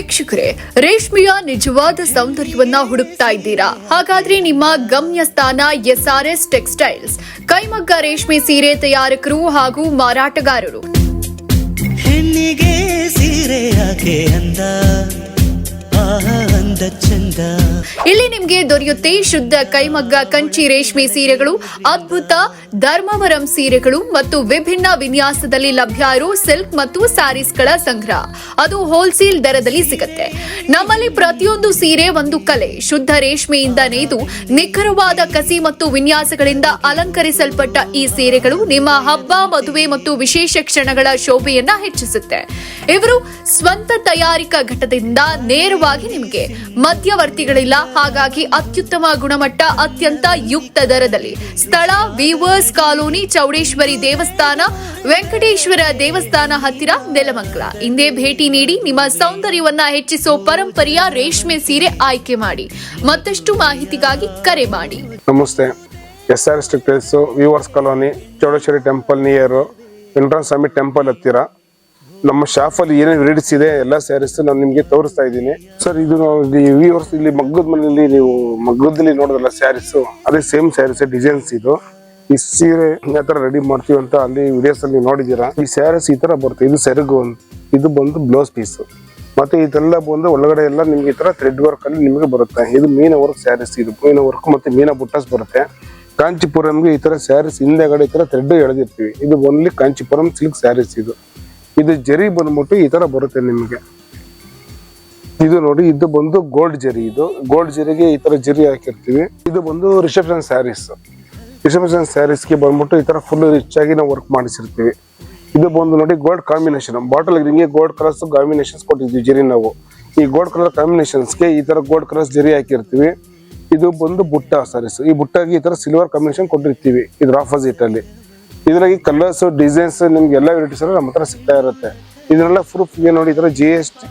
ವೀಕ್ಷಕರೇ, ರೇಷ್ಮೆಯ ನಿಜವಾದ ಸೌಂದರ್ಯವನ್ನ ಹುಡುಕ್ತಾ ಇದ್ದೀರಾ? ಹಾಗಾದ್ರೆ ನಿಮ್ಮ ಗಮ್ಯ ಸ್ಥಾನ SRS ಟೆಕ್ಸ್ಟೈಲ್ಸ್, ಕೈಮಗ್ಗ ರೇಷ್ಮೆ ಸೀರೆ ತಯಾರಕರು ಹಾಗೂ ಮಾರಾಟಗಾರರು. ಹೆಣ್ಣಿಗೆ ಸೀರೆ ಯಾಕೆ ಅಂದ, ಅಂದ ಚಂದ. ಇಲ್ಲಿ ನಿಮ್ಗೆ ದೊರೆಯುತ್ತೆ ಶುದ್ಧ ಕೈಮಗ್ಗ ಕಂಚಿ ರೇಷ್ಮೆ ಸೀರೆಗಳು, ಅದ್ಭುತ ಧರ್ಮವರಂ ಸೀರೆಗಳು ಮತ್ತು ವಿಭಿನ್ನ ವಿನ್ಯಾಸದಲ್ಲಿ ಲಭ್ಯ ಇರೋ ಸಿಲ್ಕ್ ಮತ್ತು ಸ್ಯಾರೀಸ್ಗಳ ಸಂಗ್ರಹ. ಅದು ಹೋಲ್ಸೇಲ್ ದರದಲ್ಲಿ ಸಿಗುತ್ತೆ. ನಮ್ಮಲ್ಲಿ ಪ್ರತಿಯೊಂದು ಸೀರೆ ಒಂದು ಕಲೆ. ಶುದ್ಧ ರೇಷ್ಮೆಯಿಂದ ನೇಯ್ದು ನಿಖರವಾದ ಕಸಿ ಮತ್ತು ವಿನ್ಯಾಸಗಳಿಂದ ಅಲಂಕರಿಸಲ್ಪಟ್ಟ ಈ ಸೀರೆಗಳು ನಿಮ್ಮ ಹಬ್ಬ, ಮದುವೆ ಮತ್ತು ವಿಶೇಷ ಕ್ಷಣಗಳ ಶೋಭೆಯನ್ನ ಹೆಚ್ಚಿಸುತ್ತೆ. ಇವರು ಸ್ವಂತ ತಯಾರಿಕಾ ಘಟಕದಿಂದ ನೇರವಾಗಿ ನಿಮಗೆ ಮಧ್ಯವರ್ತಿಗಳಿಲ್ಲ. ಹಾಗಾಗಿ ಅತ್ಯುತ್ತಮ ಗುಣಮಟ್ಟ, ಅತ್ಯಂತ ಯುಕ್ತ ದರದಲ್ಲಿ. ಸ್ಥಳ ವೀವರ್ಸ್ ಕಾಲೋನಿ, ಚೌಡೇಶ್ವರಿ ದೇವಸ್ಥಾನ, ವೆಂಕಟೇಶ್ವರ ದೇವಸ್ಥಾನ ಹತ್ತಿರ, ನೆಲಮಂಗಲ. ಇಂದೇ ಭೇಟಿ ನೀಡಿ ನಿಮ್ಮ ಸೌಂದರ್ಯವನ್ನ ಹೆಚ್ಚಿಸೋ ಪರಂಪರೆಯ ರೇಷ್ಮೆ ಸೀರೆ ಆಯ್ಕೆ ಮಾಡಿ. ಮತ್ತಷ್ಟು ಮಾಹಿತಿಗಾಗಿ ಕರೆ ಮಾಡಿ. ನಮಸ್ತೆ. SRS textiles, weavers colony, Chowdeshwari temple near, Venkateshwara Swamy temple ಹತ್ತಿರ. ನಮ್ಮ ಶಾಪಲ್ಲಿ ಏನೇನು ವೆರೈಟೀಸ್ ಇದೆ ಎಲ್ಲ ಸ್ಯಾರೀಸ್ ನಾನು ನಿಮಗೆ ತೋರಿಸ್ತಾ ಇದ್ದೀನಿ ಸರ್. ಇದು ವ್ಯೂವರ್ಸ್ ಇಲ್ಲಿ ಮಗ್ಗದ ಮನೆಯಲ್ಲಿ ನೀವು ಮಗ್ಗದಲ್ಲಿ ನೋಡೋದಲ್ಲ ಸ್ಯಾರೀಸ್, ಅದೇ ಸೇಮ್ ಸ್ಯಾರೀಸ್ ಡಿಸೈನ್ಸ್. ಇದು ಈ ಸೀರೆ ಯಾವ ತರ ರೆಡಿ ಮಾಡ್ತೀವಿ ಅಂತ ಅಲ್ಲಿ ವಿಡಿಯೋಸ್ ಅಲ್ಲಿ ನೋಡಿದೀರಾ. ಈ ಸ್ಯಾರೀಸ್ ಈ ತರ ಬರುತ್ತೆ. ಇದು ಸೆರಗು, ಇದು ಬಂದು ಬ್ಲೌಸ್ ಪೀಸ್, ಮತ್ತೆ ಇದೆಲ್ಲ ಬಂದು ಒಳಗಡೆ ಎಲ್ಲ ನಿಮ್ಗೆ ಈ ತರ ಥ್ರೆಡ್ ವರ್ಕ್ ಅಲ್ಲಿ ನಿಮಗೆ ಬರುತ್ತೆ. ಇದು ಮೀನ ವರ್ಕ್ ಸ್ಯಾರೀಸ್, ಇದು ಮೀನ ವರ್ಕ್ ಮತ್ತೆ ಮೀನ ಬುಟ್ಟಾಸ್ ಬರುತ್ತೆ. ಕಾಂಚಿಪುರಂಗೆ ಈ ತರ ಸ್ಯಾರೀಸ್ ಹಿಂದೆಗಡೆ ಈ ತರ ಥ್ರೆಡ್ ಎಳೆದಿರ್ತೀವಿ. ಇದು ಓನ್ಲಿ ಕಾಂಚಿಪುರಂ ಸಿಲ್ಕ್ ಸ್ಯಾರೀಸ್. ಇದು ಜರಿ ಬಂದ್ಬಿಟ್ಟು ಈ ತರ ಬರುತ್ತೆ ನಿಮಗೆ. ಇದು ನೋಡಿ, ಇದು ಬಂದು ಗೋಲ್ಡ್ ಜರಿ. ಇದು ಗೋಲ್ಡ್ ಜರಿಗೆ ಈ ತರ ಜರಿ ಹಾಕಿರ್ತೀವಿ. ಇದು ಬಂದು ರಿಸೆಪ್ಷನ್ ಸ್ಯಾರೀಸ್. ರಿಸೆಪ್ಷನ್ ಸ್ಯಾರೀಸ್ಗೆ ಬಂದ್ಬಿಟ್ಟು ಈ ತರ ಫುಲ್ ರಿಚ್ ಆಗಿ ನಾವು ವರ್ಕ್ ಮಾಡಿಸಿರ್ತೀವಿ. ಇದು ಬಂದು ನೋಡಿ ಗೋಲ್ಡ್ ಕಾಂಬಿನೇಷನ್, ಬಾಟಲ್ ರಿಂಗ್ಗೆ ಗೋಲ್ಡ್ ಕಲರ್ಸ್ ಕಾಂಬಿನೇಷನ್ಸ್ ಕೊಟ್ಟಿದ್ವಿ ಜರಿ ನಾವು. ಈ ಗೋಲ್ಡ್ ಕಲರ್ ಕಾಂಬಿನೇಷನ್ಸ್ಗೆ ಈ ತರ ಗೋಲ್ಡ್ ಕಲರ್ಸ್ ಜರಿ ಹಾಕಿರ್ತೀವಿ. ಇದು ಬಂದು ಬುಟ್ಟ ಸ್ಯಾರೀಸ್. ಈ ಬುಟ್ಟಾಗಿ ಈ ತರ ಸಿಲ್ವರ್ ಕಾಂಬಿನೇಷನ್ ಕೊಟ್ಟಿರ್ತೀವಿ. ಇದ್ರ ಆಪೋಸಿಟ್ ಅಲ್ಲಿ ಇದ್ರಾಗಿ ಕಲರ್ಸ್, ಡಿಸೈನ್ಸ್ ನಿಮ್ಗೆ ಎಲ್ಲ ವೆರೈಟೀಸ್ ನಮ್ಮ ಹತ್ರ ಸಿಗ್ತಾ ಇರುತ್ತೆ. ಇದನ್ನೆಲ್ಲ ಪ್ರೂಫ್ಗೆ ನೋಡಿ ಈ ತರ GST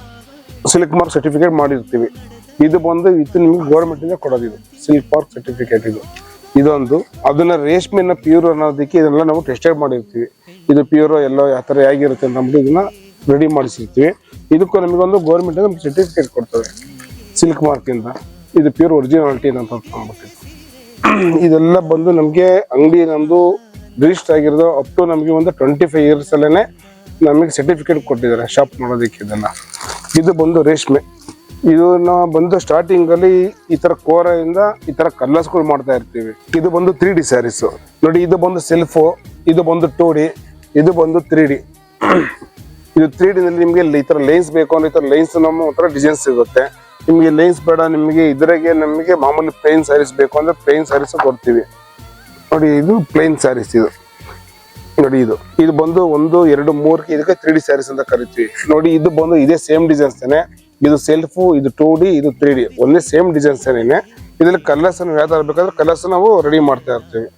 ಸಿಲ್ಕ್ ಮಾರ್ಕ್ ಸರ್ಟಿಫಿಕೇಟ್ ಮಾಡಿರ್ತೀವಿ. ಇದು ಬಂದು ಇದು ನಿಮ್ಗೆ ಗೌರ್ಮೆಂಟ್ ಇಂದ ಕೊಡೋದು. ಇದು ಸಿಲ್ಕ್ ಮಾರ್ಕ್ ಸರ್ಟಿಫಿಕೇಟ್. ಇದೊಂದು ಅದನ್ನ ರೇಷ್ಮೆನ ಪ್ಯೂರ್ ಅನ್ನೋದಕ್ಕೆ ಇದನ್ನೆಲ್ಲ ನಾವು ಟೆಸ್ಟೆಡ್ ಮಾಡಿರ್ತೀವಿ. ಇದು ಪ್ಯೂರ್ ಎಲ್ಲ ಯಾವ ತರ ಹೇಗಿರುತ್ತೆ ಅಂತ ಅಂದ್ಬಿಟ್ಟು ಇದನ್ನ ರೆಡಿ ಮಾಡಿಸಿರ್ತೀವಿ. ಇದಕ್ಕೂ ನಮಗೊಂದು ಗೌರ್ಮೆಂಟ್ ನಮ್ಗೆ ಸರ್ಟಿಫಿಕೇಟ್ ಕೊಡ್ತವೆ ಸಿಲ್ಕ್ ಮಾರ್ಕ್ ಇಂದ. ಇದು ಪ್ಯೂರ್ ಒರಿಜಿನಾಲಿಟಿ ಅಂತ ಅಂದ್ಬಿಟ್ಟು. ಇದೆಲ್ಲ ಬಂದು ನಮ್ಗೆ ಅಂಗಡಿ ನಮ್ದು ರಿಜಿಸ್ಟರ್ ಆಗಿರೋದು ಅಪ್ ಟು ನಮಗೆ ಒಂದು 25 years ಅಲ್ಲೇ ನಮಗೆ ಸರ್ಟಿಫಿಕೇಟ್ ಕೊಟ್ಟಿದ್ದಾರೆ ಶಾಪ್ ಮಾಡೋದಕ್ಕೆ. ಇದೆಲ್ಲ ಇದು ಬಂದು ರೇಷ್ಮೆ. ಇದು ನಾವು ಬಂದು ಸ್ಟಾರ್ಟಿಂಗ್ ಅಲ್ಲಿ ಈ ತರ ಕೋರೆಯಿಂದ ಈ ತರ ಕಲರ್ಸ್ಗಳು ಮಾಡ್ತಾ ಇರ್ತೀವಿ. ಇದು ಬಂದು 3D ಸ್ಯಾರೀಸ್ ನೋಡಿ. ಇದು ಬಂದು ಸೆಲ್ಫ್, ಇದು ಬಂದು 2D, ಇದು ಬಂದು 3D. ಇದು 3D ನಲ್ಲಿ ನಿಮ್ಗೆ ಈ ತರ ಲೈನ್ಸ್ ಬೇಕು ಅಂದ್ರೆ ಈ ತರ ಲೈನ್ಸ್ ನಮ್ಮ ಹತ್ರ ಡಿಸೈನ್ಸ್ ಸಿಗುತ್ತೆ. ನಿಮ್ಗೆ ಲೈನ್ಸ್ ಬೇಡ, ನಿಮಗೆ ಇದ್ರಾಗೆ ನಮಗೆ ಮಾಮೂಲಿ ಪ್ಲೇನ್ ಸ್ಯಾರೀಸ್ ಬೇಕು ಅಂದ್ರೆ ಪ್ಲೇನ್ ಸ್ಯಾರೀಸ್ ಕೊಡ್ತೀವಿ ನೋಡಿ. ಇದು ಪ್ಲೇನ್ ಸ್ಯಾರೀಸ್. ಇದು ನೋಡಿ, ಇದು ಬಂದು 1, 2, 3 ಇದಕ್ಕೆ 3D ಸ್ಯಾರೀಸ್ ಅಂತ ಕರಿತೀವಿ ನೋಡಿ. ಇದು ಬಂದು ಇದೇ ಸೇಮ್ ಡಿಸೈನ್ಸ್ ತಾನೆ. ಇದು ಸೆಲ್ಫ್, ಇದು 2D, ಇದು 3D, ಒಂದೇ ಸೇಮ್ ಡಿಸೈನ್ಸ್ ಏನೇನೆ. ಇದ್ರಲ್ಲಿ ಕಲರ್ಸ್ ಯಾವ್ದಾರು ಬೇಕಾದ್ರೆ ಕಲರ್ಸ್ ನಾವು ರೆಡಿ ಮಾಡ್ತಾ ಇರ್ತೀವಿ.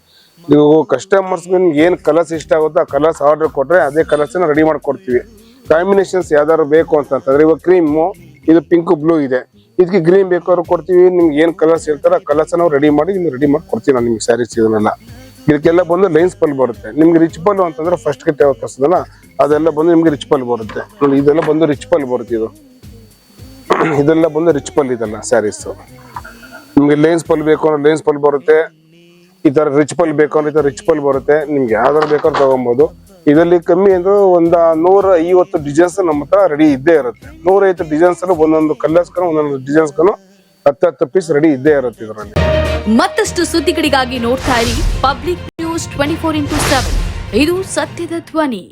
ನೀವು ಕಸ್ಟಮರ್ಸ್ ಏನ್ ಕಲರ್ಸ್ ಇಷ್ಟ ಆಗುತ್ತೋ ಆ ಕಲರ್ಸ್ ಆರ್ಡರ್ ಕೊಟ್ರೆ ಅದೇ ಕಲರ್ಸ್ ರೆಡಿ ಮಾಡ್ಕೊಡ್ತೀವಿ. ಕಾಂಬಿನೇಷನ್ಸ್ ಯಾವ್ದಾದ್ರು ಬೇಕು ಅಂತಂದ್ರೆ ಇವಾಗ ಕ್ರೀಮು, ಇದು ಪಿಂಕ್ ಬ್ಲೂ ಇದೆ, ಇದಕ್ಕೆ ಗ್ರೀನ್ ಬೇಕಾದ್ರೂ ಕೊಡ್ತೀವಿ. ನಿಮ್ಗೆ ಏನ್ ಕಲರ್ಸ್ ಹೇಳ್ತಾರೆ ಆ ಕಲರ್ಸ್ ನಾವು ರೆಡಿ ಮಾಡಿ ಕೊಡ್ತೀವಿ ನಾನು ನಿಮ್ಗೆ ಸ್ಯಾರೀಸ್. ಇದನ್ನೆಲ್ಲ ಇದಕ್ಕೆಲ್ಲ ಬಂದು ಲೈನ್ಸ್ ಪಲ್ ಬರುತ್ತೆ. ನಿಮ್ಗೆ ರಿಚ್ ಪಲ್ ಅಂತಂದ್ರೆ ಫಸ್ಟ್ ಗೆ ತೋರಿಸ್ತದಲ್ಲ ಅದೆಲ್ಲ ಬಂದು ನಿಮ್ಗೆ ರಿಚ್ ಪಲ್ ಬರುತ್ತೆ ನೋಡಿ. ಇದೆಲ್ಲ ಬಂದು ರಿಚ್ ಪಲ್ ಬರುತ್ತೆ. ಇದೆಲ್ಲ ಬಂದು ರಿಚ್ ಪಲ್. ಇದೆಲ್ಲ ಸ್ಯಾರೀಸ್ ನಿಮ್ಗೆ ಲೈನ್ಸ್ ಪಲ್ ಬೇಕು ಅಂದ್ರೆ ಲೈನ್ಸ್ ಪಲ್ ಬರುತ್ತೆ. ಈ ತರ ರಿಚ್ ಪಲ್ ಬೇಕು ಅಂದ್ರೆ ಈ ತರ ರಿಚ್ ಪಲ್ ಬರುತ್ತೆ. ನಿಮ್ಗೆ ಯಾವ್ದಾರು ಬೇಕಾದ್ರೂ ತಗೊಬಹುದು. ಇದರಲ್ಲಿ ಕಮ್ಮಿ ಅಂದ್ರೆ ಒಂದು 150 ಡಿಸೈನ್ಸ್ ನಮ್ಮ ಹತ್ರ ರೆಡಿ ಇದ್ದೇ ಇರುತ್ತೆ. 150 ಡಿಸೈನ್ಸ್ ಒಂದೊಂದು ಕಲರ್ಸ್ ಒಂದೊಂದು ಡಿಸೈನ್ಸ್ 10 ಪೀಸ್ ರೆಡಿ ಇದ್ದೇ ಇರುತ್ತೆ ಇದರಲ್ಲಿ. ಮತ್ತಷ್ಟು ಸುದ್ದಿಗಳಿಗಾಗಿ ನೋಡ್ತಾ ಇರಿ ಪಬ್ಲಿಕ್ ನ್ಯೂಸ್ 24x7. ಇದು ಸತ್ಯದ ಧ್ವನಿ.